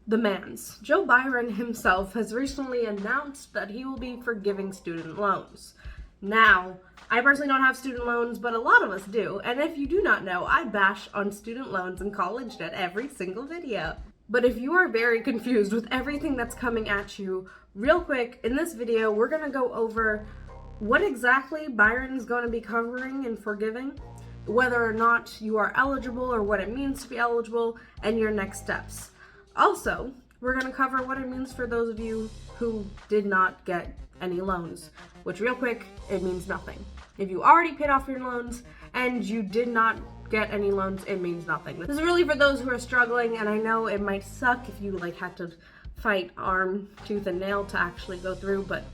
the man's. Joe Byron himself has recently announced that he will be forgiving student loans. Now, I personally don't have student loans, but a lot of us do. And if you do not know, I bash on student loans and college debt every single video. But if you are very confused with everything that's coming at you, real quick, in this video, we're going to go over what exactly Byron's going to be covering and forgiving, whether or not you are eligible or what it means to be eligible, and your next steps. Also, we're going to cover what it means for those of you who did not get any loans, which real quick, it means nothing. If you already paid off your loans and you did not get any loans, it means nothing. This is really for those who are struggling, and I know it might suck if you had to fight arm, tooth, and nail to actually go through, but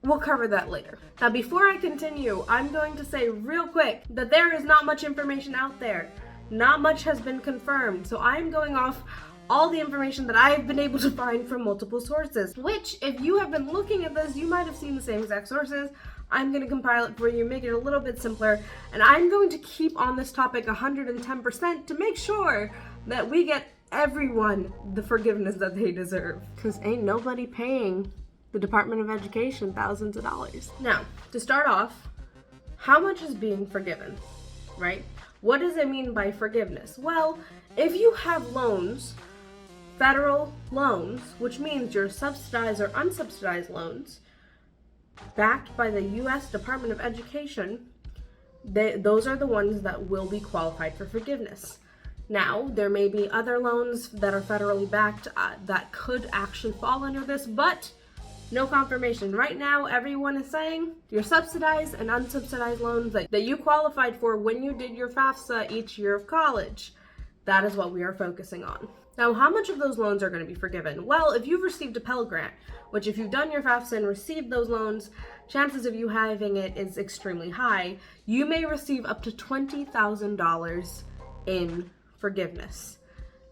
we'll cover that later. Now, before I continue, I'm going to say real quick that there is not much information out there. Not much has been confirmed, so I'm going off all the information that I've been able to find from multiple sources, which, if you have been looking at this, you might have seen the same exact sources. I'm going to compile it for you, make it a little bit simpler, and I'm going to keep on this topic 110% to make sure that we get everyone the forgiveness that they deserve, because ain't nobody paying the Department of Education thousands of dollars. Now, to start off, how much is being forgiven, right? What does it mean by forgiveness? Well, if you have loans, federal loans, which means your subsidized or unsubsidized loans, backed by the U.S. Department of Education, those are the ones that will be qualified for forgiveness. Now, there may be other loans that are federally backed that could actually fall under this, but no confirmation. Right now, everyone is saying your subsidized and unsubsidized loans that you qualified for when you did your FAFSA each year of college. That is what we are focusing on. Now, how much of those loans are going to be forgiven? Well, if you've received a Pell Grant, which if you've done your FAFSA and received those loans, chances of you having it is extremely high. You may receive up to $20,000 in forgiveness.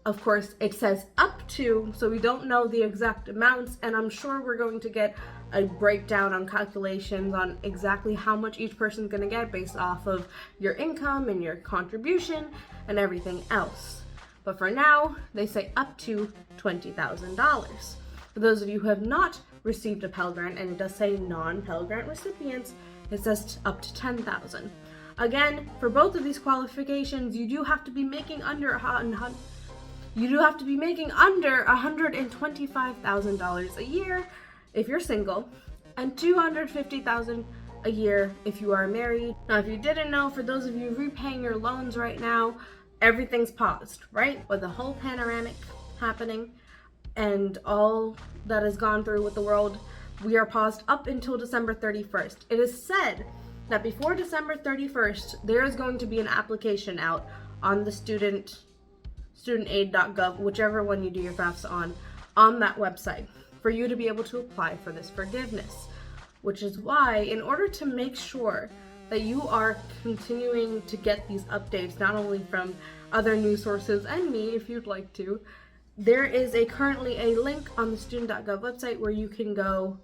Of course, it says up to, so we don't know the exact amounts, and I'm sure we're going to get a breakdown on calculations on exactly how much each person's going to get based off of your income and your contribution and everything else. But for now, they say up to $20,000. For those of you who have not received a Pell Grant, and it does say non-Pell Grant recipients, it says up to $10,000. Again, for both of these qualifications, you do have to be making under $125,000 a year if you're single, and $250,000 a year if you are married. Now, if you didn't know, for those of you repaying your loans right now, everything's paused, right? With the whole panoramic happening and all that has gone through with the world, we are paused up until December 31st. It is said that before December 31st, there is going to be an application out on the studentaid.gov, whichever one you do your FAFSA on that website, for you to be able to apply for this forgiveness. Which is why, in order to make sure that you are continuing to get these updates, not only from other news sources and me, if you'd like to, there is currently a link on the student.gov website where you can go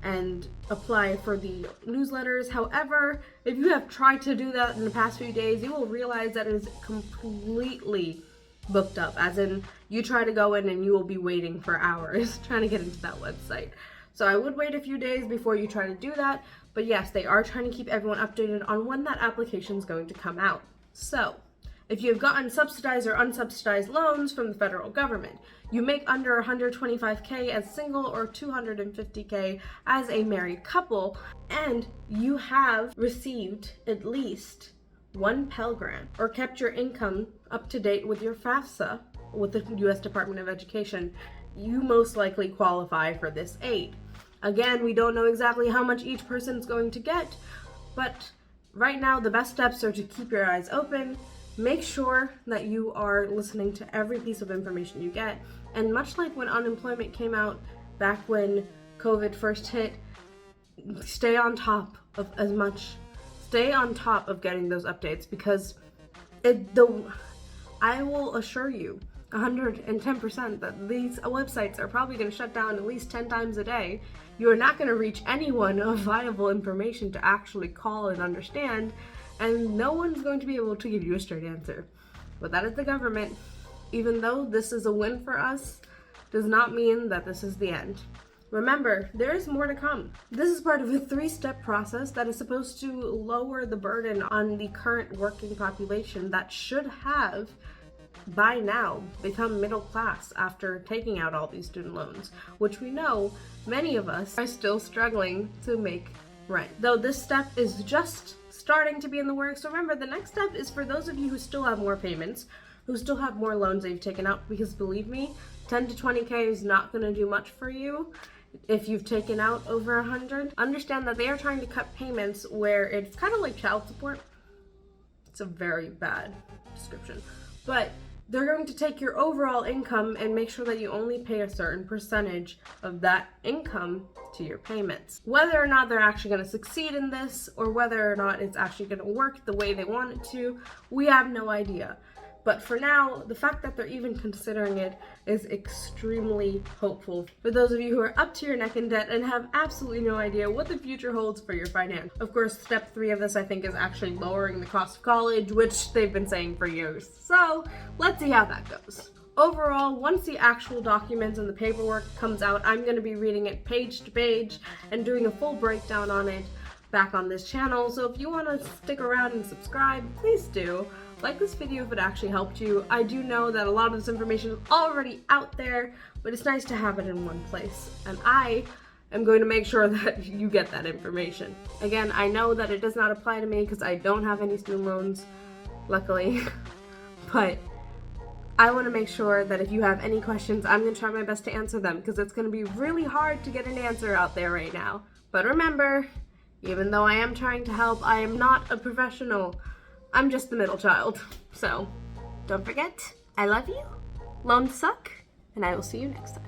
and apply for the newsletters. However, if you have tried to do that in the past few days, you will realize that it is completely booked up, as in you try to go in and you will be waiting for hours trying to get into that website. So I would wait a few days before you try to do that, but yes, they are trying to keep everyone updated on when that application is going to come out. So if you've gotten subsidized or unsubsidized loans from the federal government, you make under $125K as single or $250K as a married couple, and you have received at least one Pell Grant or kept your income up to date with your FAFSA with the U.S. Department of Education, you most likely qualify for this aid. Again, we don't know exactly how much each person is going to get, but right now the best steps are to keep your eyes open, make sure that you are listening to every piece of information you get, and much like when unemployment came out back when COVID first hit, stay on top of getting those updates, because I will assure you 110% that these websites are probably going to shut down at least 10 times a day. You are not going to reach anyone of viable information to actually call and understand, and no one's going to be able to give you a straight answer. But that is the government. Even though this is a win for us, does not mean that this is the end. Remember, there is more to come. This is part of a 3-step process that is supposed to lower the burden on the current working population that should have, by now, become middle class after taking out all these student loans, which we know many of us are still struggling to make rent. Though this step is just starting to be in the works, remember the next step is for those of you who still have more payments, who still have more loans that you've taken out, because believe me, 10 to 20K is not going to do much for you if you've taken out over 100. Understand that they are trying to cut payments where it's kind of like child support. It's a very bad description, but they're going to take your overall income and make sure that you only pay a certain percentage of that income to your payments. Whether or not they're actually going to succeed in this, or whether or not it's actually going to work the way they want it to, we have no idea. But for now, the fact that they're even considering it is extremely hopeful for those of you who are up to your neck in debt and have absolutely no idea what the future holds for your finance. Of course, step 3 of this, I think, is actually lowering the cost of college, which they've been saying for years. So let's see how that goes. Overall, once the actual documents and the paperwork comes out, I'm going to be reading it page to page and doing a full breakdown on it back on this channel. So if you want to stick around and subscribe, please do. Like this video if it actually helped you. I do know that a lot of this information is already out there, but it's nice to have it in one place. And I am going to make sure that you get that information. Again, I know that it does not apply to me because I don't have any student loans, luckily. But I want to make sure that if you have any questions, I'm going to try my best to answer them, because it's going to be really hard to get an answer out there right now. But remember, even though I am trying to help, I am not a professional. I'm just the middle child. So don't forget, I love you, loans suck, and I will see you next time.